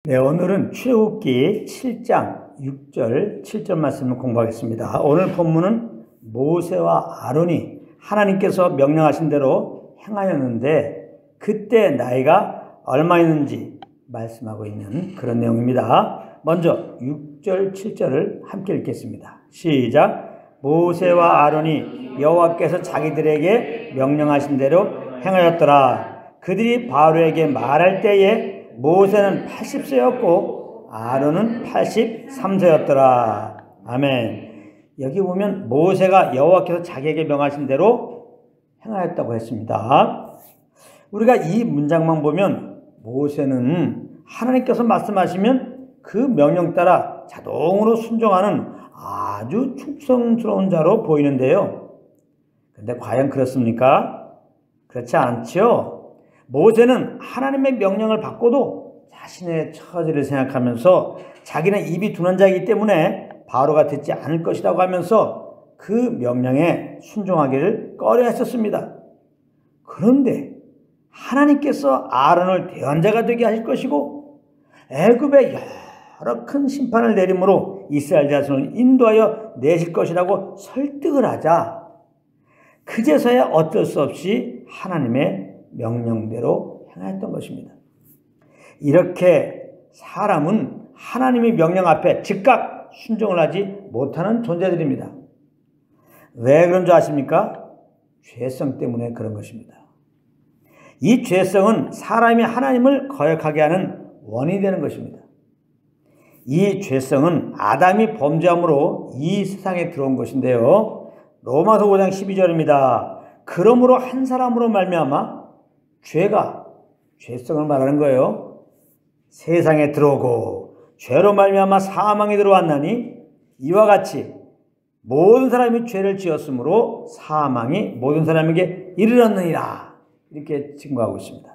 네, 오늘은 출애굽기 7장 6절, 7절 말씀을 공부하겠습니다. 오늘 본문은 모세와 아론이 하나님께서 명령하신 대로 행하였는데 그때 나이가 얼마였는지 말씀하고 있는 그런 내용입니다. 먼저 6절, 7절을 함께 읽겠습니다. 시작! 모세와 아론이 여호와께서 자기들에게 명령하신 대로 행하였더라. 그들이 바로에게 말할 때에 모세는 80세였고 아론은 83세였더라. 아멘. 여기 보면 모세가 여호와께서 자기에게 명하신 대로 행하였다고 했습니다. 우리가 이 문장만 보면 모세는 하나님께서 말씀하시면 그 명령 따라 자동으로 순종하는 아주 충성스러운 자로 보이는데요. 근데 과연 그렇습니까? 그렇지 않죠. 모세는 하나님의 명령을 받고도 자신의 처지를 생각하면서 자기는 입이 둔한 자이기 때문에 바로가 듣지 않을 것이라고 하면서 그 명령에 순종하기를 꺼려했었습니다. 그런데 하나님께서 아론을 대언자가 되게 하실 것이고 애굽에 여러 큰 심판을 내림으로 이스라엘 자손을 인도하여 내실 것이라고 설득을 하자 그제서야 어쩔 수 없이 하나님의 명령대로 행하였던 것입니다. 이렇게 사람은 하나님의 명령 앞에 즉각 순종을 하지 못하는 존재들입니다. 왜 그런 줄 아십니까? 죄성 때문에 그런 것입니다. 이 죄성은 사람이 하나님을 거역하게 하는 원인이 되는 것입니다. 이 죄성은 아담이 범죄함으로 이 세상에 들어온 것인데요. 로마서 5장 12절입니다. 그러므로 한 사람으로 말미암아 죄가, 죄성을 말하는 거예요. 세상에 들어오고 죄로 말미암아 사망이 들어왔나니 이와 같이 모든 사람이 죄를 지었으므로 사망이 모든 사람에게 이르렀느니라. 이렇게 증거하고 있습니다.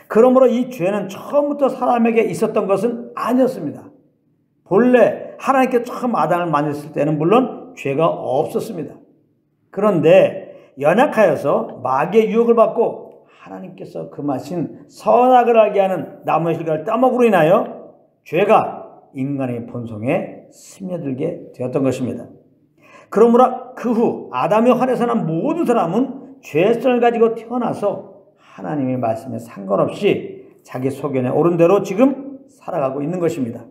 그러므로 이 죄는 처음부터 사람에게 있었던 것은 아니었습니다. 본래 하나님께 처음 아담을 만드실 때는 물론 죄가 없었습니다. 그런데 연약하여서 마귀의 유혹을 받고 하나님께서 금하신 선악을 알게 하는 나무의 실과를 따먹으로 인하여 죄가 인간의 본성에 스며들게 되었던 것입니다. 그러므로 그 후 아담의 활에서 난 모든 사람은 죄성을 가지고 태어나서 하나님의 말씀에 상관없이 자기 소견에 옳은 대로 지금 살아가고 있는 것입니다.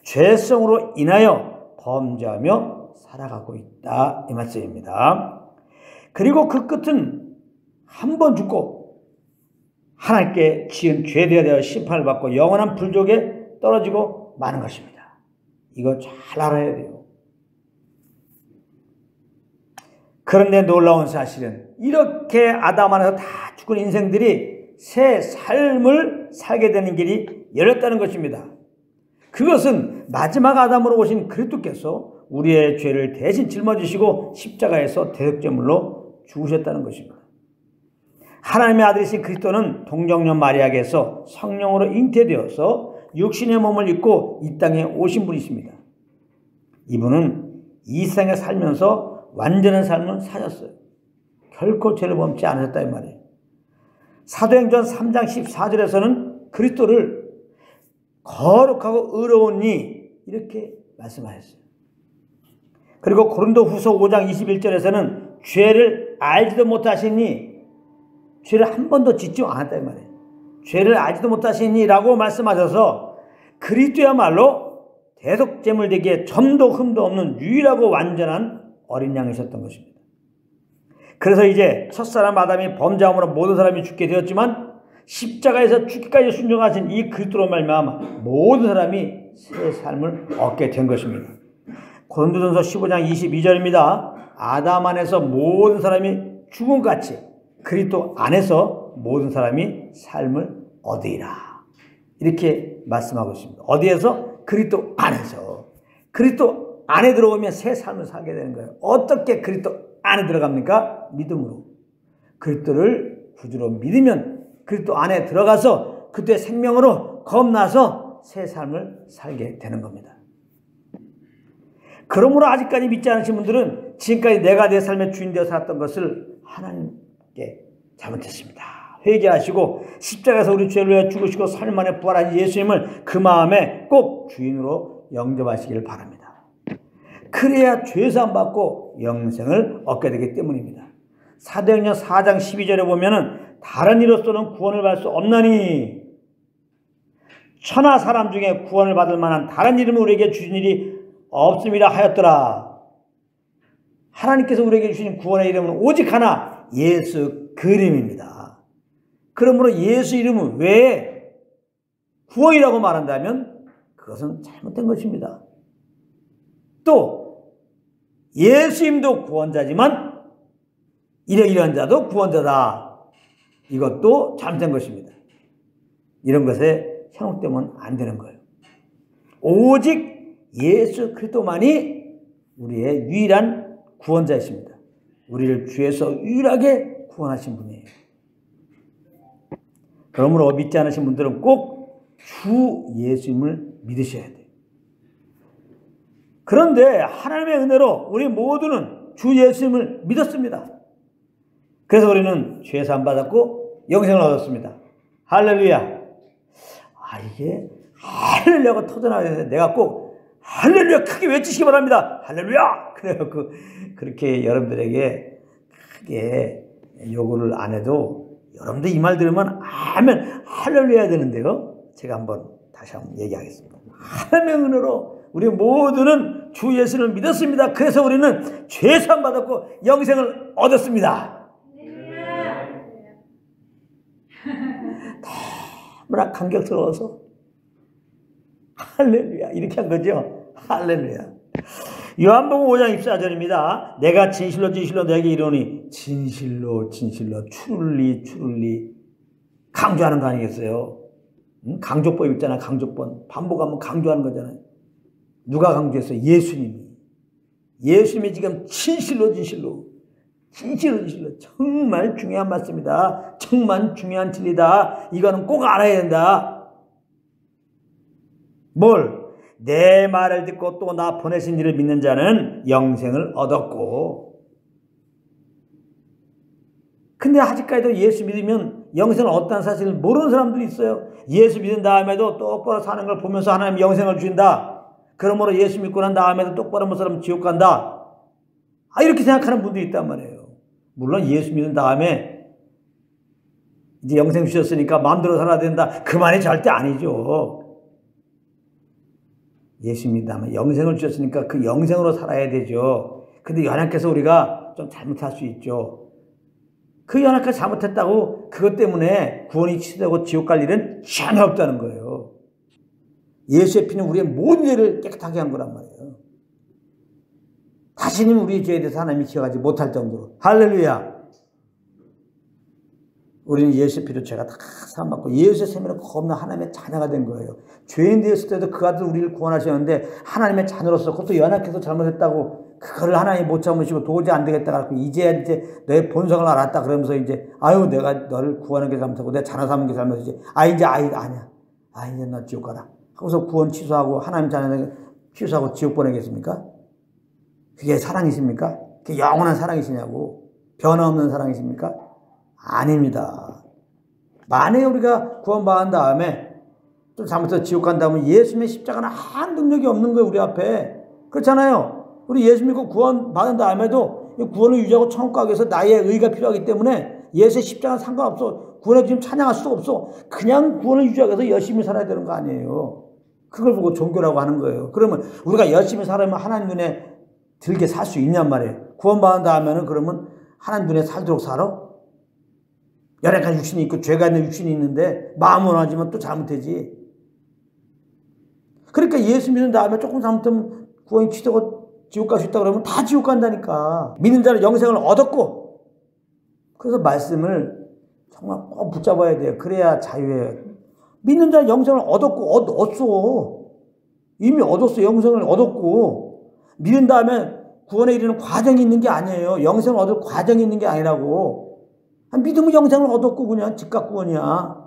죄성으로 인하여 범죄하며 살아가고 있다 이 말씀입니다. 그리고 그 끝은 한 번 죽고 하나님께 지은 죄에 대하여 심판을 받고 영원한 불족에 떨어지고 마는 것입니다. 이거 잘 알아야 돼요. 그런데 놀라운 사실은 이렇게 아담 안에서 다 죽은 인생들이 새 삶을 살게 되는 길이 열렸다는 것입니다. 그것은 마지막 아담으로 오신 그리스도께서 우리의 죄를 대신 짊어지시고 십자가에서 대속제물로 죽으셨다는 것입니다. 하나님의 아들이신 그리스도는 동정녀 마리아에게서 성령으로 잉태되어서 육신의 몸을 입고 이 땅에 오신 분이십니다. 이분은 이 세상에 살면서 완전한 삶을 사셨어요. 결코 죄를 범치 않으셨다 이 말이에요. 사도행전 3장 14절에서는 그리스도를 거룩하고 의로운 이 이렇게 말씀하셨어요. 그리고 고린도후서 5장 21절에서는 죄를 알지도 못하시니 죄를 한 번도 짓지 않았다 이 말이에요. 죄를 알지도 못하시니라고 말씀하셔서 그리스도야말로 대속제물 되기에 점도 흠도 없는 유일하고 완전한 어린 양이셨던 것입니다. 그래서 이제 첫사람 아담이 범죄함으로 모든 사람이 죽게 되었지만 십자가에서 죽기까지 순종하신 이 그리스도로 말미암아 모든 사람이 새 삶을 얻게 된 것입니다. 고린도전서 15장 22절입니다. 아담 안에서 모든 사람이 죽음같이 그리스도 안에서 모든 사람이 삶을 얻으리라. 이렇게 말씀하고 있습니다. 어디에서? 그리스도 안에서. 그리스도 안에 들어오면 새 삶을 살게 되는 거예요. 어떻게 그리스도 안에 들어갑니까? 믿음으로. 그리스도를 구주로 믿으면 그리스도 안에 들어가서 그때의 생명으로 거듭나서 새 삶을 살게 되는 겁니다. 그러므로 아직까지 믿지 않으신 분들은 지금까지 내가 내 삶의 주인 되어 살았던 것을 하나님께 잘못했습니다. 회개하시고 십자가에서 우리 죄를 위해 죽으시고 3일 만에 부활하신 예수님을 그 마음에 꼭 주인으로 영접하시기를 바랍니다. 그래야 죄사함 받고 영생을 얻게 되기 때문입니다. 사도행전 4장 12절에 보면은 다른 이로서는 구원을 받을 수 없나니 천하 사람 중에 구원을 받을 만한 다른 이름을 우리에게 주신 일이 없음이라 하였더라. 하나님께서 우리에게 주신 구원의 이름은 오직 하나, 예수 그 이름입니다. 그러므로 예수 이름 외에 구원이라고 말한다면 그것은 잘못된 것입니다. 또 예수님도 구원자지만 이러이러한 자도 구원자다. 이것도 잘못된 것입니다. 이런 것에 현혹되면 안 되는 거예요. 오직 예수 그리스도만이 우리의 유일한 구원자이십니다. 우리를 죄에서 유일하게 구원하신 분이에요. 그러므로 믿지 않으신 분들은 꼭 주 예수님을 믿으셔야 돼요. 그런데 하나님의 은혜로 우리 모두는 주 예수님을 믿었습니다. 그래서 우리는 죄사함 받았고 영생을 얻었습니다. 할렐루야. 이게 할렐루야가 터져나가야 되는데 내가 꼭 할렐루야 크게 외치시기 바랍니다. 할렐루야. 그래갖고 그렇게 여러분들에게 크게 요구를 안 해도 여러분들 이 말 들으면 아멘 할렐루야 해야 되는데요. 제가 다시 한번 얘기하겠습니다. 하나님의 은혜로 우리 모두는 주 예수를 믿었습니다. 그래서 우리는 죄사함 받았고 영생을 얻었습니다. 너무나 감격스러워서 할렐루야 이렇게 한 거죠. 할렐루야. 요한복음 5장 24절입니다. 내가 진실로 진실로 너에게 이르노니 진실로 진실로 truly 강조하는 거 아니겠어요? 강조법 있잖아요. 강조법. 반복하면 강조하는 거잖아요. 누가 강조했어요? 예수님이. 예수님이 지금 진실로 정말 중요한 말씀이다. 정말 중요한 진리다. 이거는 꼭 알아야 된다. 뭘? 내 말을 듣고 또 나 보내신 이를 믿는 자는 영생을 얻었고. 근데 아직까지도 예수 믿으면 영생을 얻다는 사실을 모르는 사람들이 있어요. 예수 믿은 다음에도 똑바로 사는 걸 보면서 하나님 영생을 주신다. 그러므로 예수 믿고 난 다음에도 똑바로 못 살면 지옥 간다. 이렇게 생각하는 분들이 있단 말이에요. 물론 예수 믿은 다음에 이제 영생 주셨으니까 마음대로 살아야 된다. 그 말이 절대 아니죠. 예수 믿은 다음에 영생을 주셨으니까 그 영생으로 살아야 되죠. 근데 연약해서 우리가 좀 잘못할 수 있죠. 그 연약하게 잘못했다고 그것 때문에 구원이 취소되고 지옥 갈 일은 전혀 없다는 거예요. 예수의 피는 우리의 모든 죄를 깨끗하게 한 거란 말이에요. 다시는 우리의 죄에 대해서 하나님이 기억하지 못할 정도로. 할렐루야. 우리는 예수의 피로 죄가 다 사함받고 예수의 생명으로 겁나 하나님의 자녀가 된 거예요. 죄인 되었을 때도 그 아들 우리를 구원하셨는데 하나님의 자녀로서 그것도 연약해서 잘못했다고 그거를 하나님이 못 참으시고 도저히 안 되겠다 그래서 이제 너의 본성을 알았다 그러면서 이제 내가 너를 구하는 게 잘못하고 내 자녀 삼는 게 잘못이지. 아니야. 이제 너 지옥 가라. 하고서 구원 취소하고 하나님 자녀에게 취소하고 지옥 보내겠습니까? 그게 사랑이십니까? 그게 영원한 사랑이시냐고. 변함없는 사랑이십니까? 아닙니다. 만약에 우리가 구원받은 다음에 또 잘못해서 지옥 간다면 예수님의 십자가는 한 능력이 없는 거예요. 우리 앞에. 그렇잖아요. 우리 예수 믿고 구원받은 다음에도 구원을 유지하고 천국 가기 위해서 나의 의가 필요하기 때문에 예수의 십자가는 상관없어. 구원에 지금 찬양할 수도 없어. 그냥 구원을 유지하기 위해서 열심히 살아야 되는 거 아니에요. 그걸 보고 종교라고 하는 거예요. 그러면 우리가 열심히 살아면 하나님 눈에 들게 살 수 있냔 말이에요. 구원받은 다음에는 그러면 하나님 눈에 살도록 살아? 연약한 육신이 있고 죄가 있는 육신이 있는데 마음은 원하지만 또 잘못되지. 그러니까 예수 믿는 다음에 조금 잘못하면 구원이 취소되고 지옥 갈 수 있다 그러면 다 지옥 간다니까. 믿는 자는 영생을 얻었고. 그래서 말씀을 정말 꼭 붙잡아야 돼요. 그래야 자유예요. 믿는 자는 영생을 얻었어. 이미 얻었어. 영생을 얻었고. 믿은 다음에 구원에 이르는 과정이 있는 게 아니에요. 영생을 얻을 과정이 있는 게 아니라고. 믿으면 영생을 얻었고 그냥 즉각 구원이야.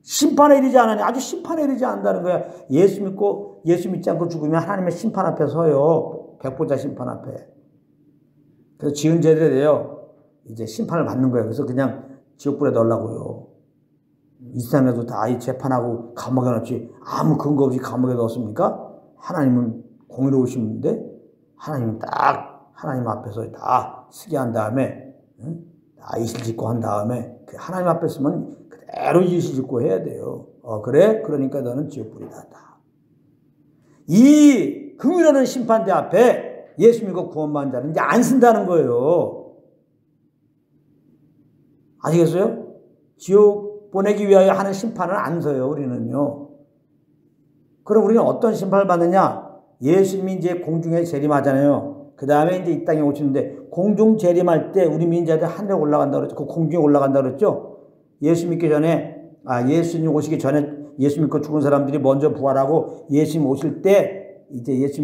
심판에 이르지 않으니 아주 심판에 이르지 않는다는 거야. 예수 믿지 않고 죽으면 하나님의 심판 앞에 서요. 백보자 심판 앞에. 그래서 지은 죄들에 대해 이제 심판을 받는 거예요. 그래서 그냥 지옥불에 넣으려고요. 이 세상에도 다 이 재판하고 감옥에 넣지 아무 근거 없이 감옥에 넣었습니까? 하나님은 공의로우신데 하나님은 딱 하나님 앞에서 다 쓰게 한 다음에 다 이실직고 한 다음에 하나님 앞에 쓰면 그대로 이실직고 해야 돼요. 그래? 그러니까 너는 지옥불이다. 이 긍휼하는 심판대 앞에 예수 믿고 구원받은 자는 이제 안 쓴다는 거예요. 아시겠어요? 지옥 보내기 위하여 하는 심판을 안 서요, 우리는요. 그럼 우리는 어떤 심판을 받느냐? 예수님이 이제 공중에 재림하잖아요. 그 다음에 이제 이 땅에 오시는데, 공중 재림할 때 우리 민자들 하늘에 올라간다 그랬죠. 그 공중에 올라간다 그랬죠. 예수 믿기 전에, 예수님 오시기 전에 예수 믿고 죽은 사람들이 먼저 부활하고, 예수님 오실 때, 이제 예수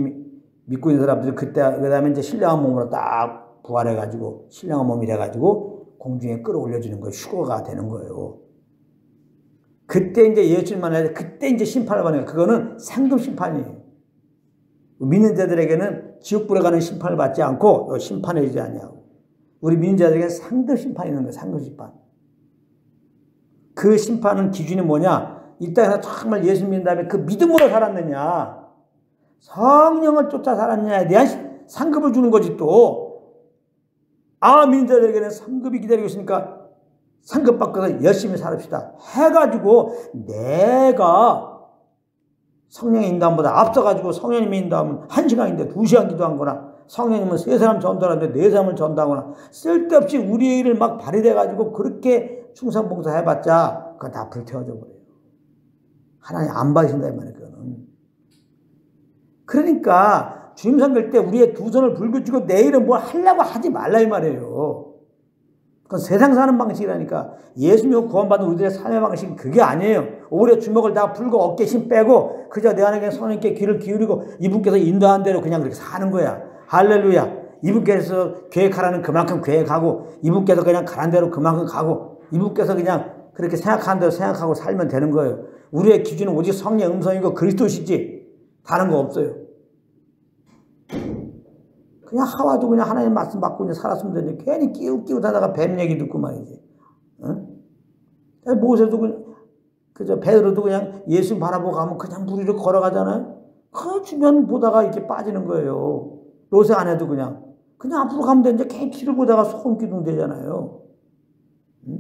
믿고 있는 사람들이 그 다음에 이제 신령한 몸으로 딱 부활해가지고, 신령한 몸이 돼가지고, 공중에 끌어올려주는 거예요. 휴거가 되는 거예요. 그때 이제 예수님 만나야 돼. 그때 이제 심판을 받는 거예요. 그거는 상급 심판이에요. 믿는 자들에게는 지옥불에 가는 심판을 받지 않고 심판에 이르지 아니하고, 우리 믿는 자들에게는 상급 심판이 있는 거예요. 상급 심판. 그 심판은 기준이 뭐냐? 이 땅에서 정말 예수 믿는 다음에 그 믿음으로 살았느냐, 성령을 쫓아 살았느냐에 대한 상급을 주는 거지. 또 믿는 자들에게는 상급이 기다리고 있으니까 상급 받고서 열심히 살읍시다 해가지고, 내가 성령의 인도함보다 앞서가지고 성령님의 인도하면 1시간인데 2시간 기도한 거나, 성령님은 3사람 전도하는데 4사람을 전도하거나, 쓸데없이 우리의 일을 막 발휘돼가지고 그렇게 충성봉사 해봤자 그건 다 불태워져 버려요. 하나님 안 받으신다 이 말이에요. 그거는. 그러니까 주님 섬길 때 우리의 두 손을 불구치고 내일은 뭘 하려고 하지 말라 이 말이에요. 그건 세상 사는 방식이라니까. 예수 믿고 구원받은 우리들의 삶의 방식은 그게 아니에요. 오히려 주먹을 다 풀고 어깨 힘 빼고 그저 내 안에 성령님께 귀를 기울이고 이분께서 인도한 대로 그냥 그렇게 사는 거야. 할렐루야. 이분께서 계획하라는 그만큼 계획하고, 이분께서 그냥 가란 대로 그만큼 가고, 이분께서 그냥 그렇게 생각하는 대로 생각하고 살면 되는 거예요. 우리의 기준은 오직 성령의 음성이고 그리스도시지 다른 거 없어요. 그냥 하와도 그냥 하나님 말씀 받고 그냥 살았으면 되는데, 괜히 끼우다가 뱀 얘기 듣고 말이지. 응? 모세도 그저 베드로도 그냥 예수 바라보고 가면 그냥 물 위로 걸어가잖아요. 그 주변 보다가 이렇게 빠지는 거예요. 로세 안에도 그냥 앞으로 가면 되는데 괜히 길을 보다가 소금 기둥 되잖아요. 응?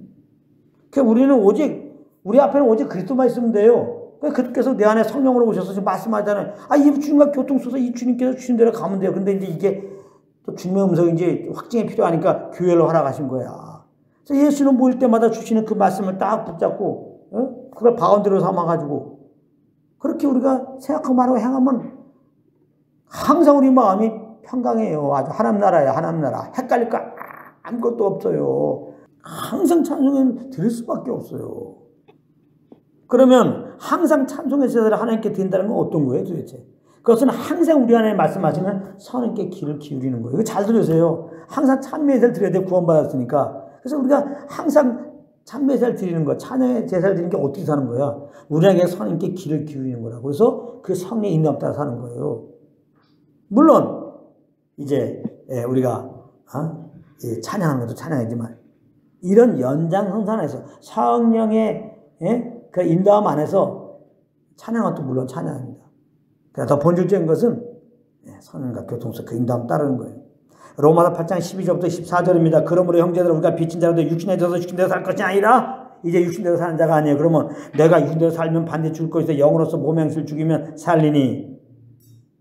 그러니까 우리는 우리 앞에는 오직 그리스도만 있으면 돼요. 그래서 내 안에 성령으로 오셔서 지금 말씀하잖아요. 이 주님과 교통 써서 이 주님께서 주신 대로 가면 돼요. 근데 이제 이게 또 주님의 음성인지 확증이 필요하니까 교회로 허락하신 거야. 그래서 예수는 모일 때마다 주시는 그 말씀을 딱 붙잡고, 그걸 바운드로 삼아가지고, 그렇게 우리가 생각하고 말하고 행하면 항상 우리 마음이 평강해요. 아주 하나님 나라야, 하나님 나라. 헷갈릴 거 아무것도 없어요. 항상 찬송은 드릴 수밖에 없어요. 그러면 항상 찬송의 제사를 하나님께 드린다는 건 어떤 거예요 도대체? 그것은 항상 우리 안에 말씀하시는 선님께 귀를 기울이는 거예요. 이거 잘 들으세요. 항상 찬미의 제사를 드려야 돼, 구원받았으니까. 그래서 우리가 항상 찬미의 제사를 드리는 거야. 찬양의 제사를 드리는 게 어떻게 사는 거야? 우리에게 선님께 귀를 기울이는 거라고. 그래서 그 성령의 인도함 따라 사는 거예요. 물론 이제 우리가 찬양하는 것도 찬양이지만, 이런 연장선상에서 성령의 그 인도함 안에서 찬양은 또 물론 찬양입니다. 더 본질적인 것은 선언과 교통서 그 인도함 따르는 거예요. 로마서 8장 12절부터 14절입니다. 그러므로 형제들, 우리가 빛인 자라도 육신에 져서 육신대로 살 것이 아니라 이제 육신대로 사는 자가 아니에요. 그러면 내가 육신대로 살면 반드시 죽을 것이다. 영으로서 몸의 행실을 죽이면 살리니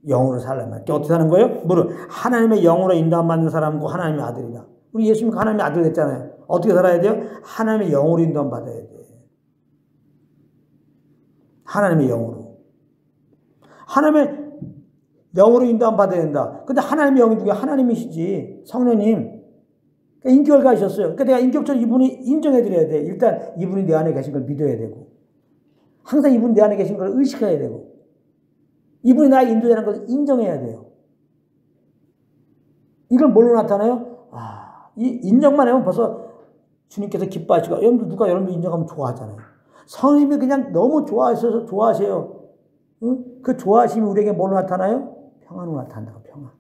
영으로 살려면 어떻게 사는 거예요? 물은 하나님의 영으로 인도함 받는 사람과 하나님의 아들이다. 우리 예수님이 하나님의 아들 됐잖아요. 어떻게 살아야 돼요? 하나님의 영으로 인도함 받아야 돼요. 하나님의 영으로. 하나님의 영으로 인도함 받아야 된다. 근데 하나님의 영이 누구야? 하나님이시지. 성령님. 그러니까 인격을 가지셨어요. 그러니까 내가 인격적으로 이분이 인정해드려야 돼. 일단 이분이 내 안에 계신 걸 믿어야 되고, 항상 이분이 내 안에 계신 걸 의식해야 되고, 이분이 나의 인도자라는 걸 인정해야 돼요. 이걸 뭘로 나타나요? 이 인정만 하면 벌써 주님께서 기뻐하시고, 여러분들 인정하면 좋아하잖아요. 성님이 그냥 너무 좋아하셔서 좋아하세요. 응? 그 좋아하심이 우리에게 뭘로 나타나요? 평안으로 나타난다고, 평안.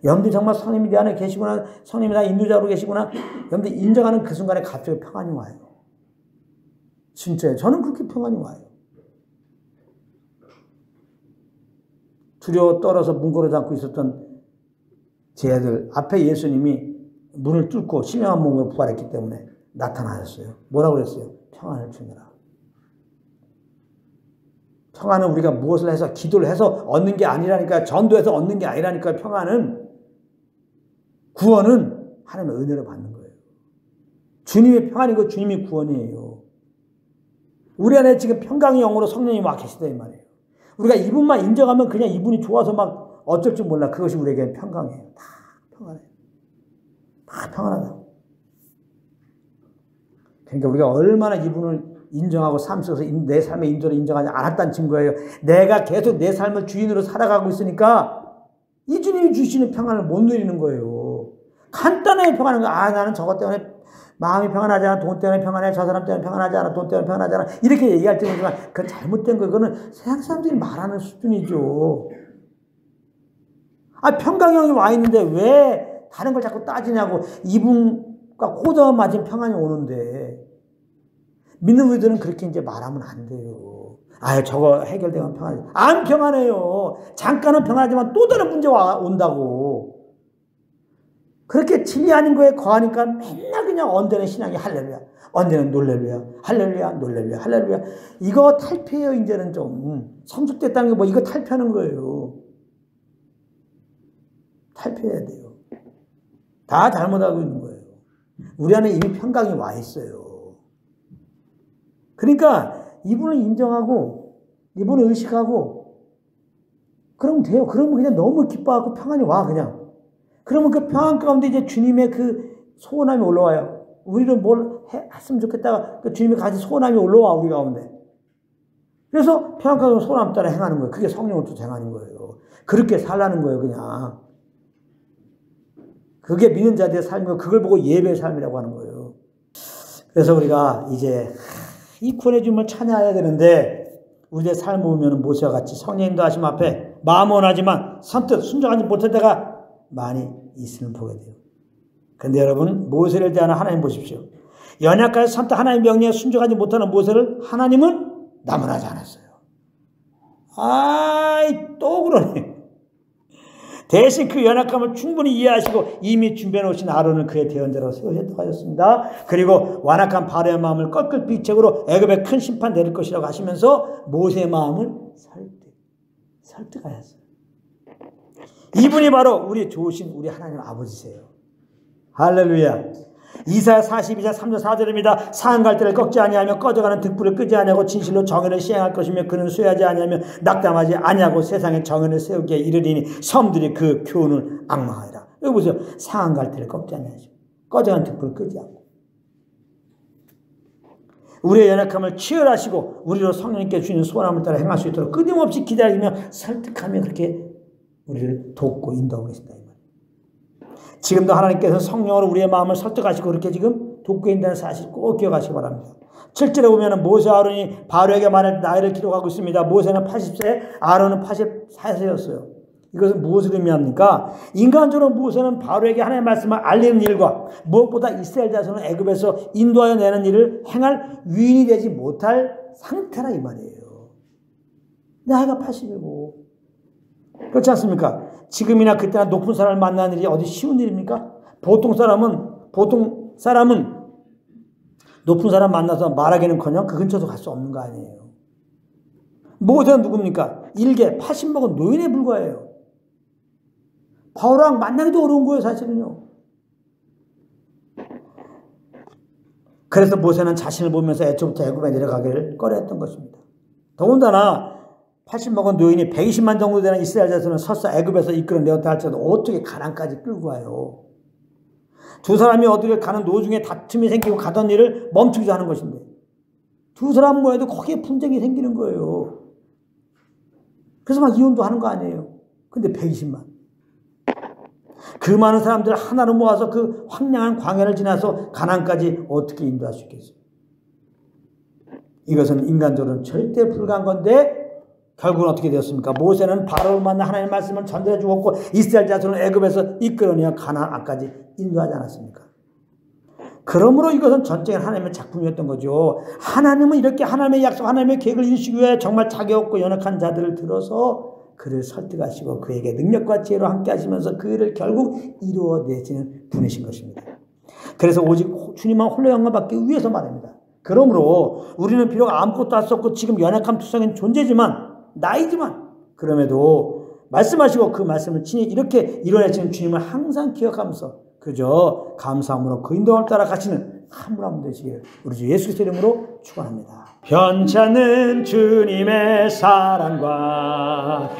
여러분들 정말 성령님이 내 안에 계시구나, 성령님이 나 인도자로 계시구나, 여러분들 인정하는 그 순간에 갑자기 평안이 와요. 진짜요. 저는 그렇게 평안이 와요. 두려워 떨어서 뭉그러져 앉고 있었던 제 아들 앞에 예수님이 문을 뚫고 신령한 몸으로 부활했기 때문에 나타나셨어요. 뭐라고 그랬어요? 평안을 주느라. 평안은 우리가 무엇을 해서 기도를 해서 얻는 게 아니라니까요. 전도해서 얻는 게 아니라니까요. 평안은, 구원은 하나님의 은혜로 받는 거예요. 주님의 평안이고 주님의 구원이에요. 우리 안에 지금 평강의 영으로 성령이 와 계시다 이 말이에요. 우리가 이분만 인정하면 그냥 이분이 좋아서 막 어쩔 줄 몰라. 그것이 우리에게 평강이에요. 다 평안해요. 다 평안하다. 그러니까 우리가 얼마나 이분을 인정하고 삶 속에서 내 삶의 인도를 인정하지 않았다는 증거예요. 내가 계속 내 삶을 주인으로 살아가고 있으니까 이 주님이 주시는 평안을 못 누리는 거예요. 간단하게 평안한 거. 아, 나는 저것 때문에 마음이 평안하지 않아. 돈 때문에 평안해. 저 사람 때문에 평안하지 않아. 돈 때문에 평안하지 않아. 이렇게 얘기할 때 모르지만 그건 잘못된 거예요. 그거는 세상 사람들이 말하는 수준이죠. 아, 평강형이 와 있는데 왜 다른 걸 자꾸 따지냐고. 이분과 코드가 맞은 평안이 오는데 믿는 우리들은 그렇게 이제 말하면 안 돼요. 아, 저거 해결되면 평안하지. 안 평안해요. 잠깐은 평안하지만 또 다른 문제가 온다고. 그렇게 진리 아닌 거에 거하니까 맨날 그냥 언제는 신앙이 할렐루야, 언제는 놀렐루야, 할렐루야, 놀렐루야, 할렐루야. 이거 탈피해요. 이제는 좀 성숙됐다는 게 뭐 이거 탈피하는 거예요. 탈피해야 돼요. 다 잘못하고 있는 거예요. 우리 안에 이미 평강이 와 있어요. 그러니까 이분을 인정하고 이분을 의식하고 그러면 돼요. 그러면 그냥 너무 기뻐하고 평안이 와 그냥. 그러면 그 평안 가운데 이제 주님의 그 소원함이 올라와요. 우리는 뭘 했으면 좋겠다가 그 주님의 같이 소원함이 올라와 우리 가운데. 그래서 평안 가운데 소원함 따라 행하는 거예요. 그게 성령을 또 행하는 거예요. 그렇게 살라는 거예요 그냥. 그게 믿는 자들의 삶이고 그걸 보고 예배의 삶이라고 하는 거예요. 그래서 우리가 이제 이 구원의 주님을 찬양해야 되는데 우리의 삶을 보면 모세와 같이 성령 인도하심 앞에 마음은 원하지만 선뜻 순종하지 못할 때가 많이 있음을 보게 돼요. 그런데 여러분 모세를 대하는 하나님 보십시오. 연약하여 선뜻 하나님의 명령에 순종하지 못하는 모세를 하나님은 나무라지 않았어요. 아이 또 그러네. 대신 그 연약함을 충분히 이해하시고 이미 준비해 놓으신 아론을 그의 대언자로 세우셨다고 하셨습니다. 그리고 완악한 바로의 마음을 꺾을 비책으로 애굽에 큰 심판 내릴 것이라고 하시면서 모세의 마음을 설득하였어요. 이분이 바로 우리 좋으신 우리 하나님 아버지세요. 할렐루야. 이사야 42장 3절 4절입니다. 상한 갈대를 꺾지 아니하며 꺼져가는 등불을 끄지 아니하고 진실로 정의를 시행할 것이며 그는 쇠하지 아니하며 낙담하지 아니하고 세상에 정의를 세우기에 이르리니 섬들이 그 교훈을 앙망하리라. 여기 보세요. 상한 갈대를 꺾지 아니하시고 꺼져가는 등불을 끄지 않고 우리의 연약함을 치열하시고 우리로 성령님께 주시는 소원함을 따라 행할 수 있도록 끊임없이 기다리며 설득하며 그렇게 우리를 돕고 인도하고 계신다. 지금도 하나님께서 성령으로 우리의 마음을 설득하시고 그렇게 지금 돕고 있다는 사실 꼭 기억하시기 바랍니다. 7절에 보면 모세 아론이 바로에게 말할 나이를 기록하고 있습니다. 모세는 80세, 아론은 84세였어요. 이것은 무엇을 의미합니까? 인간적으로 모세는 바로에게 하나님의 말씀을 알리는 일과 무엇보다 이스라엘 자손을 애굽에서 인도하여 내는 일을 행할 위인이 되지 못할 상태라 이 말이에요. 나이가 80이고 그렇지 않습니까? 지금이나 그때나 높은 사람을 만나는 일이 어디 쉬운 일입니까? 보통 사람은 높은 사람 만나서 말하기는커녕 그 근처도 갈 수 없는 거 아니에요. 모세는 누굽니까? 일개 80 먹은 노인에 불과해요. 바울랑 만나기도 어려운 거예요 사실은요. 그래서 모세는 자신을 보면서 애초부터 애굽에 내려가기를 꺼려했던 것입니다. 더군다나 80 먹은 노인이 120만 정도 되는 이스라엘 자손은 설사 애굽에서 이끌어내었다 할지라도 어떻게 가나안까지 끌고 가요. 두 사람이 어디를 가는 도중에 다툼이 생기고 가던 일을 멈추게 하는 것인데 두 사람 모여도 거기에 분쟁이 생기는 거예요. 그래서 막 이혼도 하는 거 아니에요. 근데 120만. 그 많은 사람들을 하나로 모아서 그 황량한 광야를 지나서 가나안까지 어떻게 인도할 수 있겠어요? 이것은 인간적으로는 절대 불가한 건데 결국은 어떻게 되었습니까? 모세는 바로를 만나 하나님의 말씀을 전달해 주었고 이스라엘 자손을 애굽에서 이끌어내어 가나안까지 인도하지 않았습니까? 그러므로 이것은 전적인 하나님의 작품이었던 거죠. 하나님은 이렇게 하나님의 약속, 하나님의 계획을 이루시기 위해 정말 자격 없고 연약한 자들을 들어서 그를 설득하시고 그에게 능력과 지혜로 함께 하시면서 그 일을 결국 이루어내시는 분이신 것입니다. 그래서 오직 주님만 홀로 영광받기 위해서 말입니다. 그러므로 우리는 비록 아무것도 할 수 없고 지금 연약함 투성인 존재지만 나이지만 그럼에도 말씀하시고 그 말씀을 친히 이렇게 이뤄내시는 주님을 항상 기억하면서 그저 감사함으로 그 인도를 따라 가시는 한 분 한 분 되시길 우리 주 예수 그리스도의 이름으로 축원합니다. 변치 않는 주님의 사랑과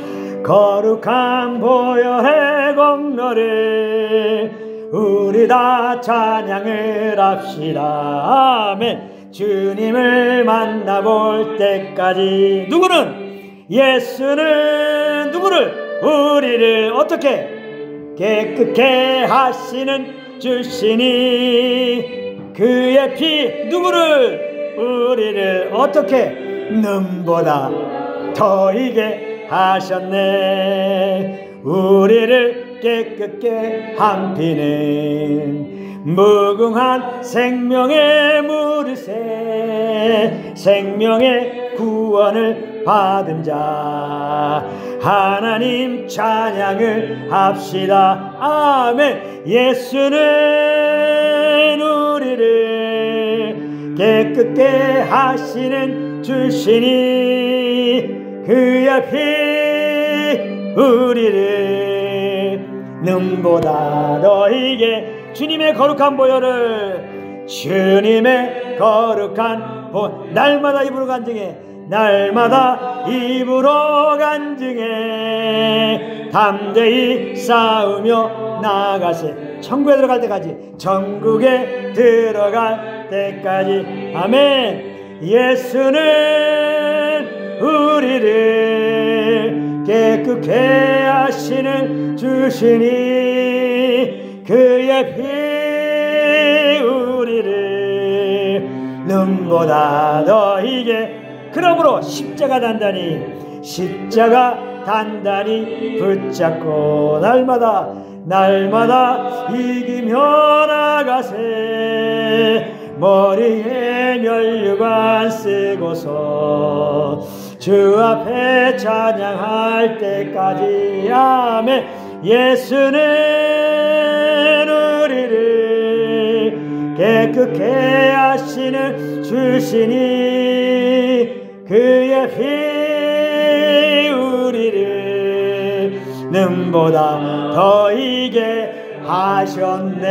거룩한 보혈의 공로를 우리 다 찬양을 합시다. 아멘. 주님을 만나볼 때까지 누구는 예수는 누구를 우리를 어떻게 깨끗게 하시는 주시니 그의 피 누구를 우리를 어떻게 눈보다 더 이게 하셨네. 우리를 깨끗게 한 피는 무궁한 생명의 물으세 생명의 구원을 받은 자 하나님 찬양을 합시다. 아멘. 예수는 우리를 깨끗게 하시는 주시니 그의 피 우리를 눈보다 너희에게 주님의 거룩한 보혈을 주님의 거룩한 날마다 입으로 간증해 날마다 입으로 간증해 담대히 싸우며 나아가세. 천국에 들어갈 때까지 천국에 들어갈 때까지 아멘. 예수는 우리를 깨끗게 하시는 주시니 그의 피 우리를 눈보다 너희에게 그러므로 십자가 단단히 붙잡고 날마다 이기며 나가세. 머리에 면류관 쓰고서 주 앞에 찬양할 때까지 아멘. 예수는 우리를 깨끗게 하시는 주시니 그의 피 우리를 눈보다 더 이게 하셨네.